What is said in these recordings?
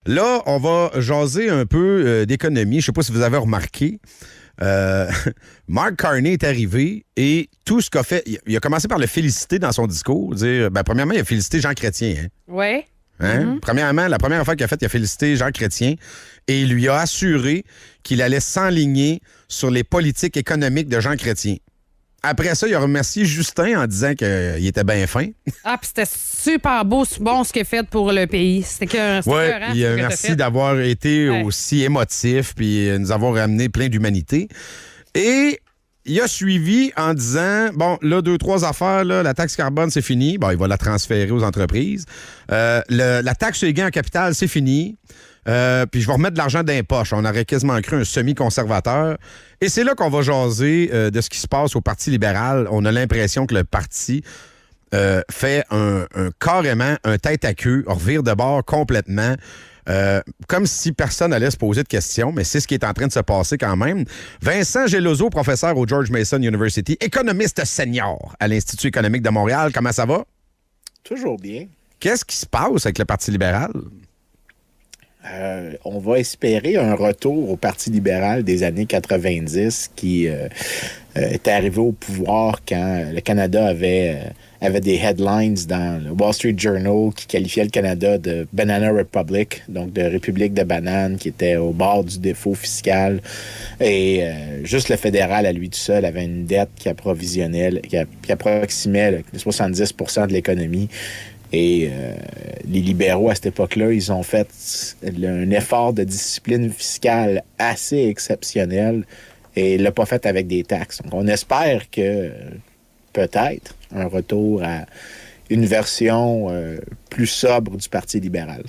Là, on va jaser un peu d'économie. Je ne sais pas si vous avez remarqué. Mark Carney est arrivé et tout ce qu'a fait, il a commencé par le féliciter dans son discours. Dire, premièrement, il a félicité Jean Chrétien. Hein? Oui. Hein? Premièrement, la première affaire qu'il a faite, il a félicité Jean Chrétien et il lui a assuré qu'il allait s'enligner sur les politiques économiques de Jean Chrétien. Après ça, il a remercié Justin en disant qu'il était bien fin. Ah, puis c'était super bon ce qu'il a fait pour le pays. C'était que merci d'avoir été aussi émotif puis nous avoir ramené plein d'humanité. Et il a suivi en disant, bon, là, 2-3 affaires, là, la taxe carbone, c'est fini. Bon, il va la transférer aux entreprises. La taxe sur les gains en capital, c'est fini. Puis je vais remettre de l'argent dans les poches. On aurait quasiment cru un semi-conservateur. Et c'est là qu'on va jaser de ce qui se passe au Parti libéral. On a l'impression que le parti fait carrément un tête-à-queue, revire de bord complètement. Comme si personne allait se poser de questions, mais c'est ce qui est en train de se passer quand même. Vincent Geloso, professeur au George Mason University, économiste senior à l'Institut économique de Montréal. Comment ça va? Toujours bien. Qu'est-ce qui se passe avec le Parti libéral? On va espérer un retour au Parti libéral des années 90 qui était arrivé au pouvoir quand le Canada avait des headlines dans le Wall Street Journal qui qualifiait le Canada de Banana Republic, donc de République de bananes qui était au bord du défaut fiscal. Et juste le fédéral, à lui tout seul, avait une dette qui approximait les 70% de l'économie. Et les libéraux, à cette époque-là, ils ont fait un effort de discipline fiscale assez exceptionnel et ils l'ont pas fait avec des taxes. Donc, on espère que peut-être un retour à une version plus sobre du Parti libéral.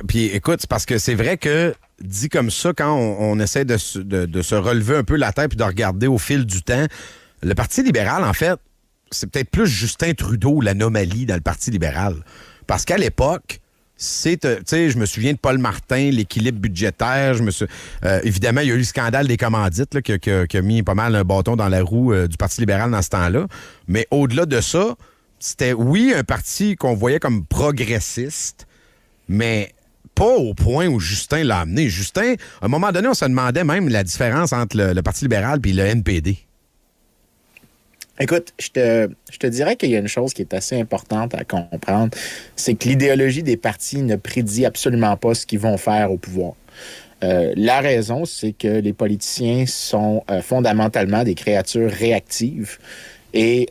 Puis écoute, c'est parce que c'est vrai que dit comme ça, quand on essaie de se relever un peu la tête et de regarder au fil du temps, le Parti libéral, en fait, c'est peut-être plus Justin Trudeau, l'anomalie dans le Parti libéral. Parce qu'à l'époque, je me souviens de Paul Martin, l'équilibre budgétaire. Évidemment, il y a eu le scandale des commandites là, qui a mis pas mal un bâton dans la roue du Parti libéral dans ce temps-là. Mais au-delà de ça, c'était, oui, un parti qu'on voyait comme progressiste, mais pas au point où Justin l'a amené. Justin, à un moment donné, on se demandait même la différence entre le Parti libéral et le NPD. Écoute, je te dirais qu'il y a une chose qui est assez importante à comprendre, c'est que l'idéologie des partis ne prédit absolument pas ce qu'ils vont faire au pouvoir. La raison, c'est que les politiciens sont fondamentalement des créatures réactives et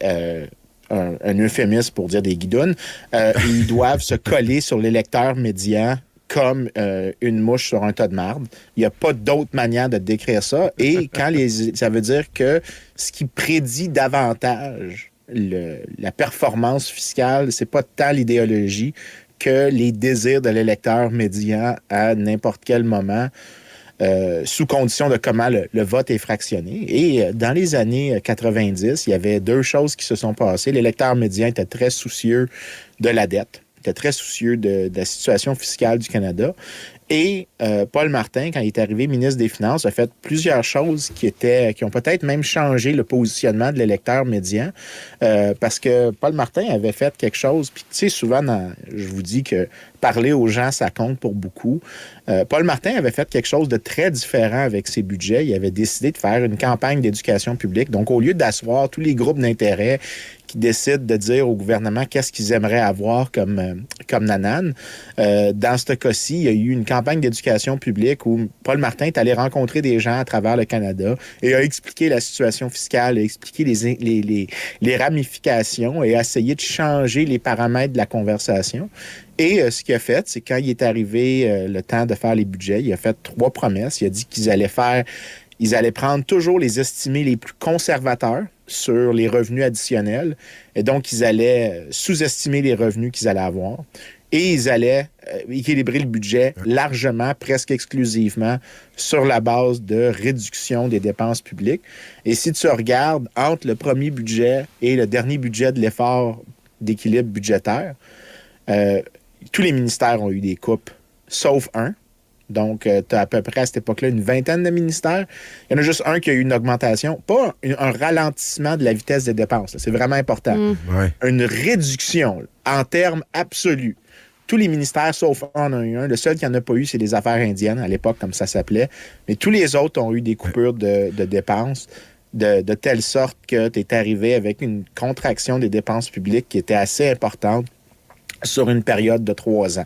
un euphémisme pour dire des guidounes. Ils doivent se coller sur l'électeur médian comme une mouche sur un tas de marde. Il n'y a pas d'autre manière de décrire ça. Et ça veut dire que ce qui prédit davantage la performance fiscale, c'est pas tant l'idéologie que les désirs de l'électeur médian à n'importe quel moment, sous condition de comment le vote est fractionné. Et dans les années 90, il y avait deux choses qui se sont passées. L'électeur médian était très soucieux de la dette. Était très soucieux de la situation fiscale du Canada. Et Paul Martin, quand il est arrivé ministre des Finances, a fait plusieurs choses qui ont peut-être même changé le positionnement de l'électeur médian. Parce que Paul Martin avait fait quelque chose, puis tu sais, souvent, je vous dis que parler aux gens, ça compte pour beaucoup. Paul Martin avait fait quelque chose de très différent avec ses budgets. Il avait décidé de faire une campagne d'éducation publique. Donc, au lieu d'asseoir tous les groupes d'intérêt qui décident de dire au gouvernement qu'est-ce qu'ils aimeraient avoir comme nanane. Dans ce cas-ci, il y a eu une campagne d'éducation publique où Paul Martin est allé rencontrer des gens à travers le Canada et a expliqué la situation fiscale, a expliqué les ramifications et a essayé de changer les paramètres de la conversation. Et ce qu'il a fait, c'est quand il est arrivé le temps de faire les budgets, il a fait 3 promesses. Il a dit qu'ils allaient prendre toujours les estimés les plus conservateurs sur les revenus additionnels. Et donc, ils allaient sous-estimer les revenus qu'ils allaient avoir. Et ils allaient équilibrer le budget largement, presque exclusivement, sur la base de réduction des dépenses publiques. Et si tu regardes entre le premier budget et le dernier budget de l'effort d'équilibre budgétaire, tous les ministères ont eu des coupes, sauf un. Donc, tu as à peu près à cette époque-là une vingtaine de ministères. Il y en a juste un qui a eu une augmentation, pas un ralentissement de la vitesse des dépenses. Là. C'est vraiment important. Ouais. Une réduction en termes absolus tous les ministères, sauf un, en a eu un. Le seul qui n'en a pas eu, c'est les affaires indiennes, à l'époque, comme ça s'appelait. Mais tous les autres ont eu des coupures de dépenses de telle sorte que tu es arrivé avec une contraction des dépenses publiques qui était assez importante sur une période de 3 ans.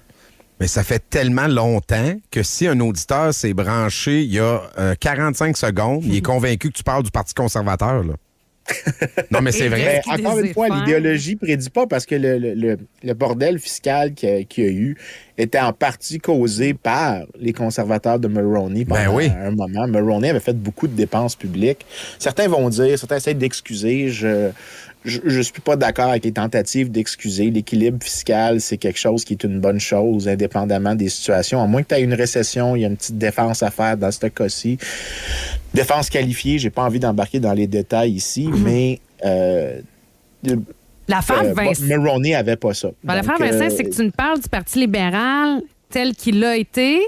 Mais ça fait tellement longtemps que si un auditeur s'est branché il y a 45 secondes, il est convaincu que tu parles du Parti conservateur, là. Non, mais c'est vrai. Mais encore une fois, l'idéologie ne prédit pas parce que le bordel fiscal qu'il y a eu était en partie causé par les conservateurs de Mulroney pendant un moment. Mulroney avait fait beaucoup de dépenses publiques. Certains vont dire, certains essaient d'excuser. Je suis pas d'accord avec les tentatives d'excuser. L'équilibre fiscal, c'est quelque chose qui est une bonne chose, indépendamment des situations. À moins que tu aies une récession, il y a une petite défense à faire dans ce cas-ci. Défense qualifiée, j'ai pas envie d'embarquer dans les détails ici, mais l'affaire Vincent, Mulroney avait pas ça. L'affaire Vincent, c'est que tu nous parles du Parti libéral tel qu'il a été.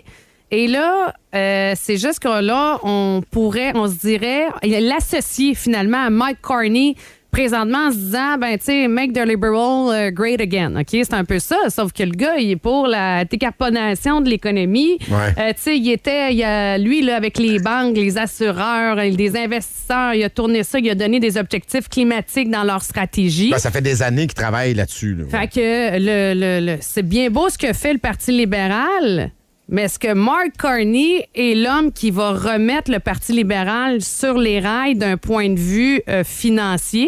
Et là, c'est juste que là, on se dirait, l'associer finalement à Mike Carney présentement en se disant, ben, tu sais, make the liberal great again. OK? C'est un peu ça. Sauf que le gars, il est pour la décarbonation de l'économie. Ouais. Tu sais, lui, là, avec les banques, les assureurs, des investisseurs, il a tourné ça, il a donné des objectifs climatiques dans leur stratégie. Ben, ça fait des années qu'ils travaillent là-dessus. Là. Fait que c'est bien beau ce que fait le Parti libéral. Mais est-ce que Mark Carney est l'homme qui va remettre le Parti libéral sur les rails d'un point de vue financier?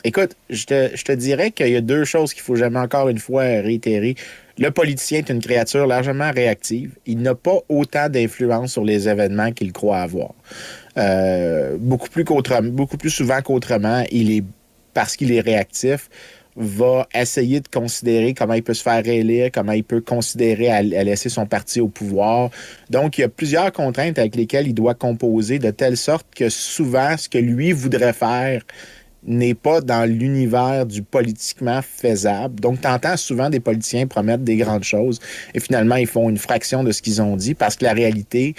Écoute, je te dirais qu'il y a 2 choses qu'il faut jamais encore une fois réitérer. Le politicien est une créature largement réactive. Il n'a pas autant d'influence sur les événements qu'il croit avoir. Beaucoup plus souvent qu'autrement, parce qu'il est réactif, va essayer de considérer comment il peut se faire réélire, comment il peut considérer à laisser son parti au pouvoir. Donc, il y a plusieurs contraintes avec lesquelles il doit composer de telle sorte que souvent, ce que lui voudrait faire n'est pas dans l'univers du politiquement faisable. Donc, tu entends souvent des politiciens promettre des grandes choses et finalement, ils font une fraction de ce qu'ils ont dit parce que la réalité,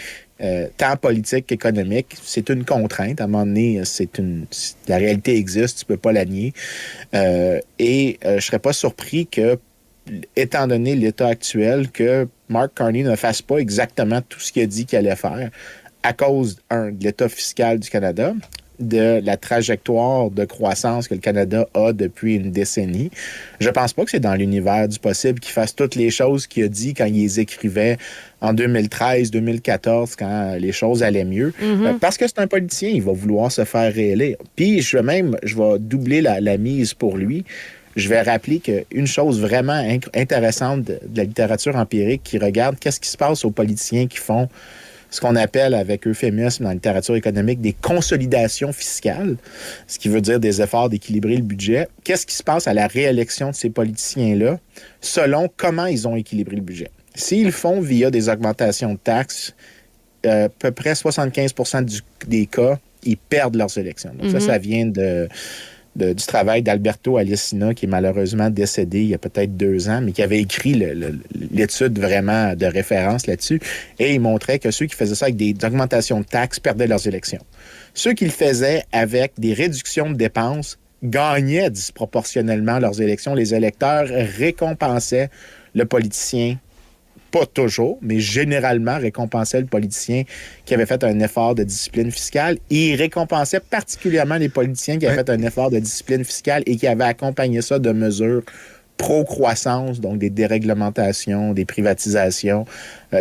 tant politique qu'économique, c'est une contrainte. À un moment donné, la réalité existe, tu peux pas la nier. Je serais pas surpris que, étant donné l'état actuel, que Mark Carney ne fasse pas exactement tout ce qu'il a dit qu'il allait faire à cause, de l'état fiscal du Canada, de la trajectoire de croissance que le Canada a depuis une décennie. Je pense pas que c'est dans l'univers du possible qu'il fasse toutes les choses qu'il a dit quand il les écrivait en 2013, 2014, quand les choses allaient mieux. Mm-hmm. Parce que c'est un politicien, il va vouloir se faire réélire. Puis, je vais doubler la mise pour lui. Je vais rappeler qu'une chose vraiment intéressante de la littérature empirique qui regarde qu'est-ce qui se passe aux politiciens qui font ce qu'on appelle avec euphémisme dans la littérature économique des consolidations fiscales, ce qui veut dire des efforts d'équilibrer le budget. Qu'est-ce qui se passe à la réélection de ces politiciens-là selon comment ils ont équilibré le budget? S'ils le font via des augmentations de taxes, à peu près 75% des cas, ils perdent leurs élections. Donc ça vient du travail d'Alberto Alessina, qui est malheureusement décédé il y a peut-être 2 ans, mais qui avait écrit l'étude vraiment de référence là-dessus. Et il montrait que ceux qui faisaient ça avec des augmentations de taxes perdaient leurs élections. Ceux qui le faisaient avec des réductions de dépenses gagnaient disproportionnellement leurs élections. Les électeurs récompensaient le politicien, pas toujours, mais généralement récompensait le politicien qui avait fait un effort de discipline fiscale. Et il récompensait particulièrement les politiciens qui avaient fait un effort de discipline fiscale et qui avaient accompagné ça de mesures pro-croissance, donc des déréglementations, des privatisations.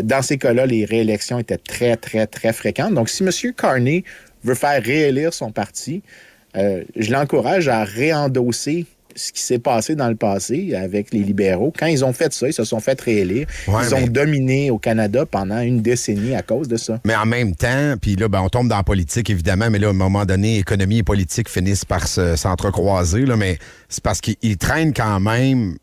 Dans ces cas-là, les réélections étaient très, très, très fréquentes. Donc, si M. Carney veut faire réélire son parti, je l'encourage à réendosser ce qui s'est passé dans le passé avec les libéraux. Quand ils ont fait ça, ils se sont fait réélire. Ils ont dominé au Canada pendant une décennie à cause de ça. Mais en même temps, puis là, on tombe dans la politique, évidemment, mais là, à un moment donné, économie et politique finissent par s'entrecroiser, là, mais c'est parce qu'ils traînent quand même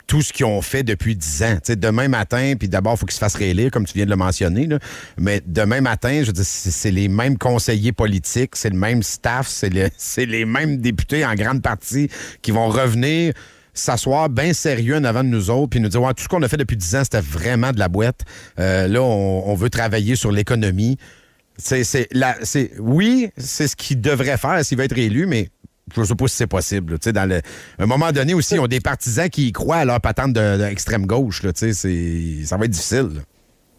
tout ce qu'ils ont fait depuis 10 ans. T'sais, demain matin, puis d'abord, il faut qu'ils se fassent réélire, comme tu viens de le mentionner, là. Mais demain matin, je veux dire, c'est les mêmes conseillers politiques, c'est le même staff, c'est les mêmes députés en grande partie qui vont revenir s'asseoir bien sérieux en avant de nous autres puis nous dire, ouais, tout ce qu'on a fait depuis 10 ans, c'était vraiment de la boîte. Là, on veut travailler sur l'économie. Oui, c'est ce qu'il devrait faire s'il veut être élu, mais Je ne sais pas si c'est possible. Tu sais, à un moment donné aussi, ils ont des partisans qui y croient à leur patente d'extrême gauche. Là, tu sais, ça va être difficile. Là.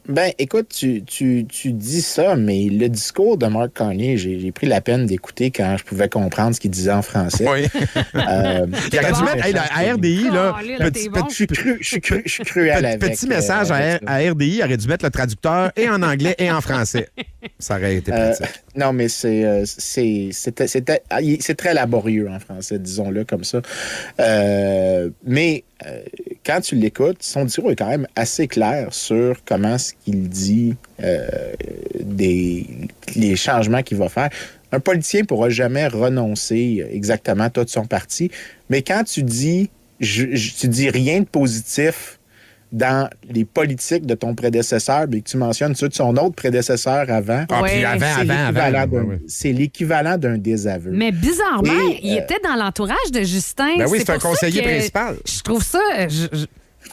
Ben, écoute, tu dis ça, mais le discours de Mark Carney, j'ai pris la peine d'écouter quand je pouvais comprendre ce qu'il disait en français. Oui. Il aurait dû mettre à RDI, là. Je suis cruel avec. Petit message à RDI, il aurait dû mettre le traducteur et en anglais et en français. Ça aurait été pratique. Non, mais c'est très laborieux en français, disons-le comme ça. Mais quand tu l'écoutes, son discours est quand même assez clair sur comment ce qu'il dit les changements qu'il va faire. Un politicien ne pourra jamais renoncer exactement à tout son parti, mais quand tu dis rien de positif dans les politiques de ton prédécesseur, mais que tu mentionnes ceux de son autre prédécesseur avant. Ah, puis c'est l'équivalent d'un désaveu. Mais bizarrement, il était dans l'entourage de Justin. Ben oui, c'est un conseiller principal. Je trouve ça...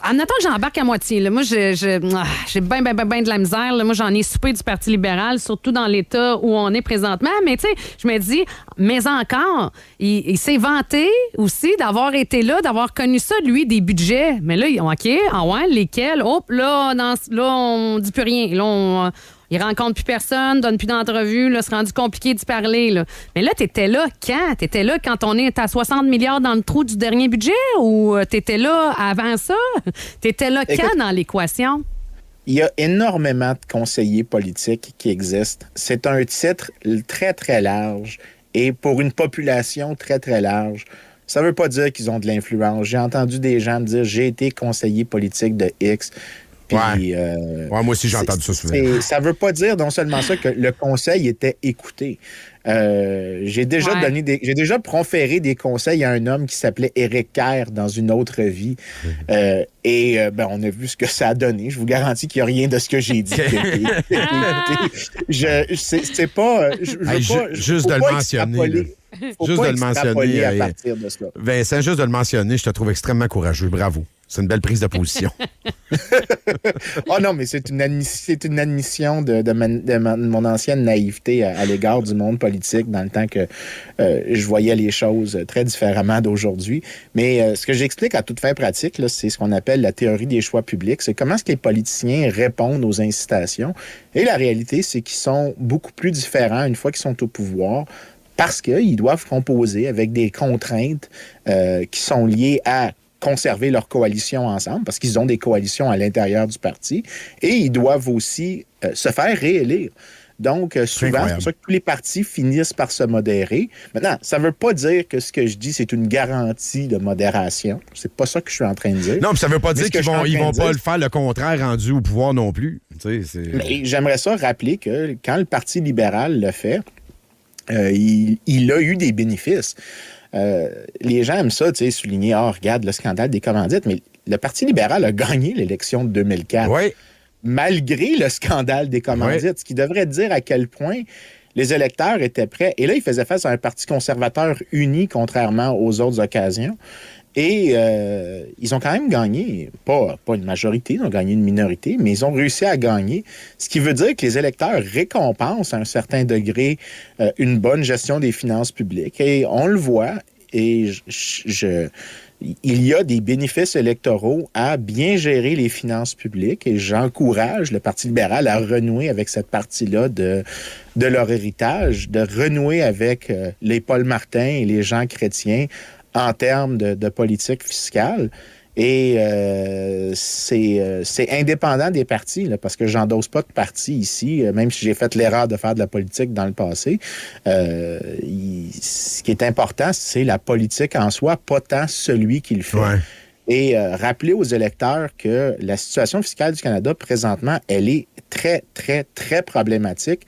Admettons que j'embarque à moitié. Là. Moi, j'ai bien de la misère. Là. Moi, j'en ai soupé du Parti libéral, surtout dans l'état où on est présentement. Mais tu sais, je me dis, mais encore, il s'est vanté aussi d'avoir été là, d'avoir connu ça, lui, des budgets. Mais là, OK, lesquels? Hop, là, on dit plus rien. Là, il rencontre plus personne, donne plus d'entrevues, là, c'est rendu compliqué d'y parler. Là. Mais là, t'étais là quand? T'étais là quand on est à 60 milliards dans le trou du dernier budget ou t'étais là avant ça? T'étais là quand dans l'équation? Il y a énormément de conseillers politiques qui existent. C'est un titre très, très large et pour une population très, très large. Ça ne veut pas dire qu'ils ont de l'influence. J'ai entendu des gens me dire « j'ai été conseiller politique de X ». Puis, moi aussi, j'ai entendu ça souvent. Ça ne veut pas dire non seulement ça que le conseil était écouté. J'ai déjà proféré des conseils à un homme qui s'appelait Éric Kerr dans une autre vie. On a vu ce que ça a donné. Je vous garantis qu'il n'y a rien de ce que j'ai dit. C'est pas... Juste de le mentionner. Juste de le mentionner. À partir de cela. Vincent, juste de le mentionner, je te trouve extrêmement courageux. Bravo. C'est une belle prise de position. Oh non, mais c'est une admission de mon ancienne naïveté à l'égard du monde politique dans le temps que je voyais les choses très différemment d'aujourd'hui. Mais ce que j'explique à toute fin pratique, là, c'est ce qu'on appelle la théorie des choix publics. C'est comment est-ce que les politiciens répondent aux incitations. Et la réalité, c'est qu'ils sont beaucoup plus différents une fois qu'ils sont au pouvoir parce qu'ils doivent composer avec des contraintes qui sont liées à conserver leur coalition ensemble, parce qu'ils ont des coalitions à l'intérieur du parti, et ils doivent aussi se faire réélire. Donc, souvent, c'est pour ça que tous les partis finissent par se modérer. Maintenant, ça ne veut pas dire que ce que je dis, c'est une garantie de modération. C'est pas ça que je suis en train de dire. Non, mais ça ne veut pas dire qu'ils vont pas le faire le contraire rendu au pouvoir non plus. Mais j'aimerais ça rappeler que quand le Parti libéral le fait, il a eu des bénéfices. Les gens aiment ça, souligner, regarde le scandale des commandites, mais le Parti libéral a gagné l'élection de 2004. Oui. Malgré le scandale des commandites, ce qui devrait dire à quel point les électeurs étaient prêts. Et là, ils faisaient face à un parti conservateur uni, contrairement aux autres occasions. Et ils ont quand même gagné, pas une majorité, ils ont gagné une minorité, mais ils ont réussi à gagner, ce qui veut dire que les électeurs récompensent à un certain degré une bonne gestion des finances publiques. Et on le voit, et il y a des bénéfices électoraux à bien gérer les finances publiques et j'encourage le Parti libéral à renouer avec cette partie-là de leur héritage, de renouer avec les Paul Martin et les Jean Chrétien en termes de politique fiscale. Et c'est indépendant des partis, là, parce que j'endosse pas de parti ici, même si j'ai fait l'erreur de faire de la politique dans le passé. Ce qui est important, c'est la politique en soi, pas tant celui qui le fait. Ouais. Et rappeler aux électeurs que la situation fiscale du Canada, présentement, elle est très, très, très problématique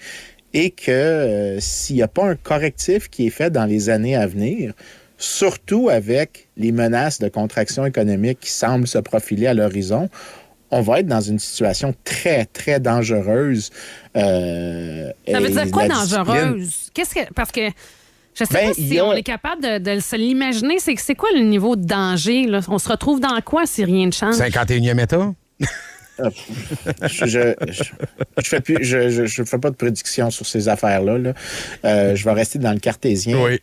et que s'il n'y a pas un correctif qui est fait dans les années à venir, surtout avec les menaces de contraction économique qui semblent se profiler à l'horizon, on va être dans une situation très, très dangereuse. Ça veut dire quoi, dangereuse? Parce que je sais pas si on est capable de se l'imaginer. C'est quoi le niveau de danger? Là? On se retrouve dans quoi si rien ne change? 51e État? Je fais pas de prédiction sur ces affaires-là. Là. Je vais rester dans le cartésien. Oui.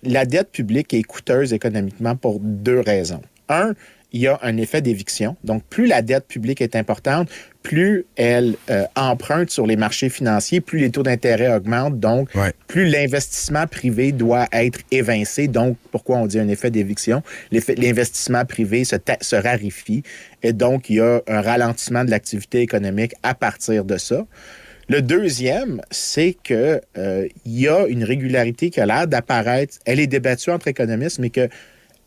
La dette publique est coûteuse économiquement pour deux raisons. Un, il y a un effet d'éviction. Donc, plus la dette publique est importante, plus elle emprunte sur les marchés financiers, plus les taux d'intérêt augmentent. Donc, plus l'investissement privé doit être évincé. Donc, pourquoi on dit un effet d'éviction? L'investissement privé se raréfie. Et donc, il y a un ralentissement de l'activité économique à partir de ça. Le deuxième, c'est que il y a une régularité qui a l'air d'apparaître. Elle est débattue entre économistes, mais que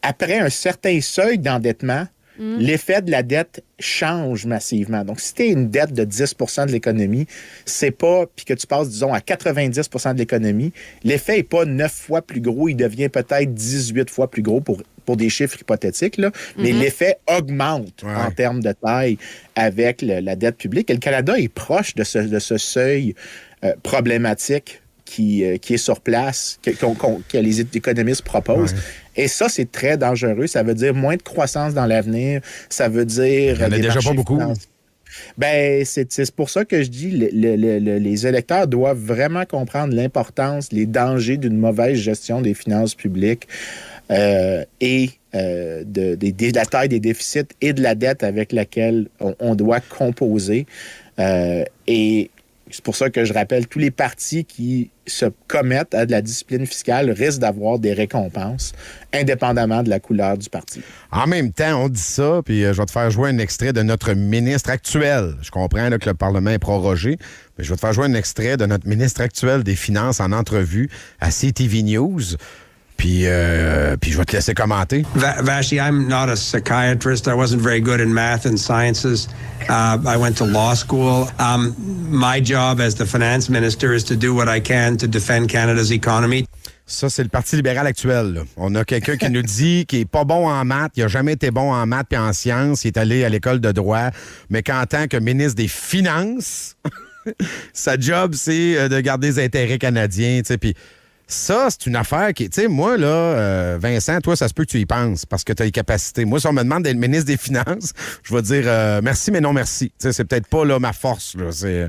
après un certain seuil d'endettement, l'effet de la dette change massivement. Donc, si tu as une dette de 10 de l'économie, c'est pas, puis que tu passes, disons, à 90 de l'économie, l'effet n'est pas 9 fois plus gros, il devient peut-être 18 fois plus gros pour des chiffres hypothétiques, là, mais l'effet augmente en termes de taille avec la dette publique. Et le Canada est proche de ce seuil problématique qui est sur place, que les économistes proposent. Et ça, c'est très dangereux. Ça veut dire moins de croissance dans l'avenir. Ça veut dire... Il n'y en a déjà pas beaucoup. Ben, c'est pour ça que je dis les électeurs doivent vraiment comprendre l'importance, les dangers d'une mauvaise gestion des finances publiques et de la taille des déficits et de la dette avec laquelle on doit composer. Et c'est pour ça que je rappelle, tous les partis qui se commettent à de la discipline fiscale risquent d'avoir des récompenses, indépendamment de la couleur du parti. En même temps, on dit ça, puis je vais te faire jouer un extrait de notre ministre actuel. Je comprends là, que le Parlement est prorogé, mais je vais te faire jouer un extrait de notre ministre actuel des Finances en entrevue à CTV News. Puis je vais te laisser commenter. Vashi, I'm not a psychiatrist. I wasn't very good in math and sciences. I went to law school. My job as the finance minister is to do what I can to defend Canada's economy. Ça, c'est le Parti libéral actuel. Là. On a quelqu'un qui nous dit qu'il n'est pas bon en maths, il n'a jamais été bon en maths et en sciences, il est allé à l'école de droit, mais qu'en tant que ministre des Finances, sa job, c'est de garder les intérêts canadiens, tu sais, puis ça, c'est une affaire qui... Tu sais, moi, là, Vincent, toi, ça se peut que tu y penses parce que tu as les capacités. Moi, si on me demande d'être ministre des Finances, je vais dire merci, mais non merci. Tu sais, c'est peut-être pas là, ma force. Là, c'est...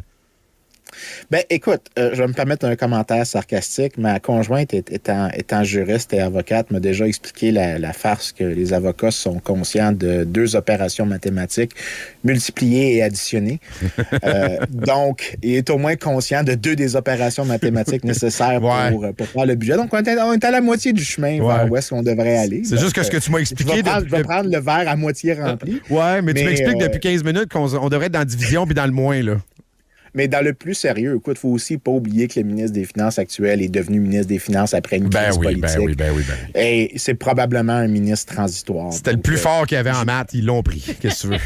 Ben, écoute, je vais me permettre un commentaire sarcastique. Ma conjointe, étant juriste et avocate, m'a déjà expliqué la farce que les avocats sont conscients de 2 opérations mathématiques, multipliées et additionnées. Donc, il est au moins conscient de 2 des opérations mathématiques nécessaires pour faire le budget. Donc, on est à la moitié du chemin vers où est-ce qu'on devrait aller. C'est juste que ce que tu m'as expliqué... Je vais prendre le verre à moitié rempli. Ouais, mais tu m'expliques depuis 15 minutes qu'on devrait être dans la division puis dans le moins, là. Mais dans le plus sérieux, écoute, il faut aussi pas oublier que le ministre des Finances actuel est devenu ministre des Finances après une crise politique. Ben oui. Et c'est probablement un ministre transitoire. C'était le plus fort qu'il y avait en maths, ils l'ont pris. Qu'est-ce que tu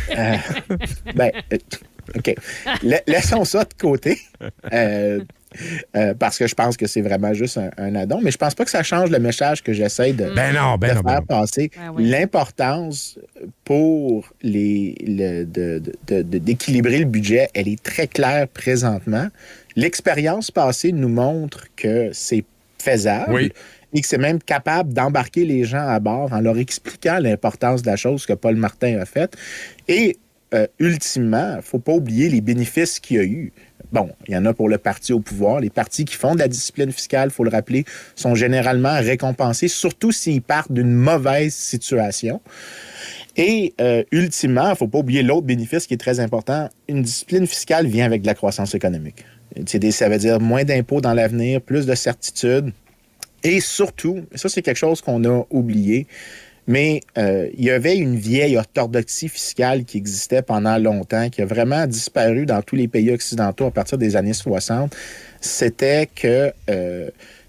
veux? OK. Laissons ça de côté. Parce que je pense que c'est vraiment juste un addon, mais je pense pas que ça change le message que j'essaie de faire passer. L'importance pour d'équilibrer le budget, elle est très claire présentement. L'expérience passée nous montre que c'est faisable et que c'est même capable d'embarquer les gens à bord en leur expliquant l'importance de la chose que Paul Martin a faite. Et ultimement, il ne faut pas oublier les bénéfices qu'il y a eu. Bon, il y en a pour le parti au pouvoir. Les partis qui font de la discipline fiscale, il faut le rappeler, sont généralement récompensés, surtout s'ils partent d'une mauvaise situation. Et ultimement, il ne faut pas oublier l'autre bénéfice qui est très important. Une discipline fiscale vient avec de la croissance économique. Ça veut dire moins d'impôts dans l'avenir, plus de certitude. Et surtout, ça c'est quelque chose qu'on a oublié, mais il y avait une vieille orthodoxie fiscale qui existait pendant longtemps, qui a vraiment disparu dans tous les pays occidentaux à partir des années 60. C'était que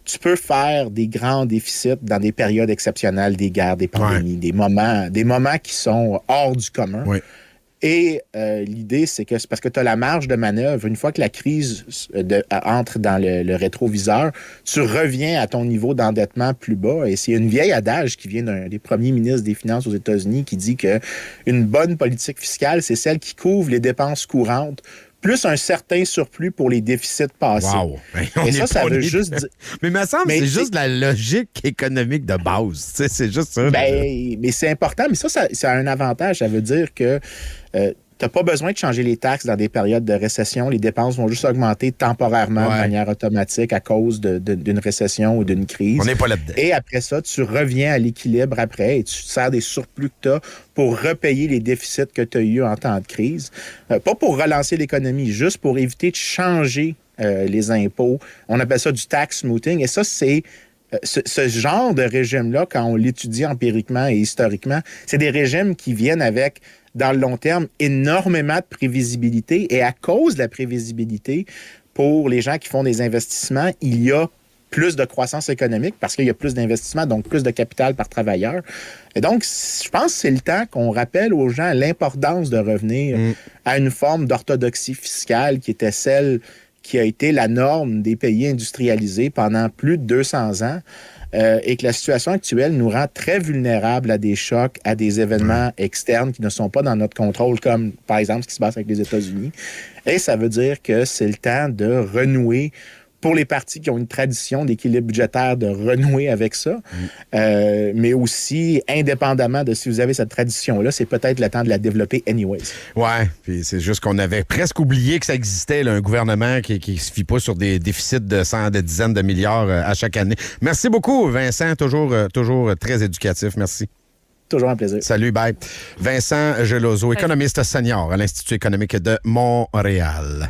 tu peux faire des grands déficits dans des périodes exceptionnelles, des guerres, des pandémies, des moments qui sont hors du commun. Oui. Et l'idée, c'est que c'est parce que tu as la marge de manœuvre. Une fois que la crise entre dans le rétroviseur, tu reviens à ton niveau d'endettement plus bas. Et c'est une vieille adage qui vient d'un des premiers ministres des Finances aux États-Unis qui dit qu'une bonne politique fiscale, c'est celle qui couvre les dépenses courantes plus un certain surplus pour les déficits passés. Wow. Et ça veut juste dire... Mais il me semble que c'est juste la logique économique de base. C'est juste ça. Mais c'est important. Mais ça a un avantage. Ça veut dire que Tu n'as pas besoin de changer les taxes dans des périodes de récession. Les dépenses vont juste augmenter temporairement de manière automatique à cause d'une récession ou d'une crise. On n'est pas là-dedans. Et après ça, tu reviens à l'équilibre après et tu sers des surplus que tu as pour repayer les déficits que tu as eus en temps de crise. Pas pour relancer l'économie, juste pour éviter de changer les impôts. On appelle ça du tax smoothing. Et ça, c'est ce genre de régime-là, quand on l'étudie empiriquement et historiquement, c'est des régimes qui viennent avec, dans le long terme, énormément de prévisibilité. Et à cause de la prévisibilité, pour les gens qui font des investissements, il y a plus de croissance économique parce qu'il y a plus d'investissements, donc plus de capital par travailleur. Et donc, je pense que c'est le temps qu'on rappelle aux gens l'importance de revenir à une forme d'orthodoxie fiscale qui était celle qui a été la norme des pays industrialisés pendant plus de 200 ans et que la situation actuelle nous rend très vulnérables à des chocs, à des événements externes qui ne sont pas dans notre contrôle, comme par exemple ce qui se passe avec les États-Unis. Et ça veut dire que c'est le temps de renouer pour les partis qui ont une tradition d'équilibre budgétaire, de renouer avec ça. Mais aussi, indépendamment de si vous avez cette tradition-là, c'est peut-être le temps de la développer anyways. Ouais, puis c'est juste qu'on avait presque oublié que ça existait, là, un gouvernement qui ne se fie pas sur des déficits de dizaines de milliards à chaque année. Merci beaucoup, Vincent. Toujours très éducatif. Merci. Toujours un plaisir. Salut, bye. Vincent Geloso, économiste senior à l'Institut économique de Montréal.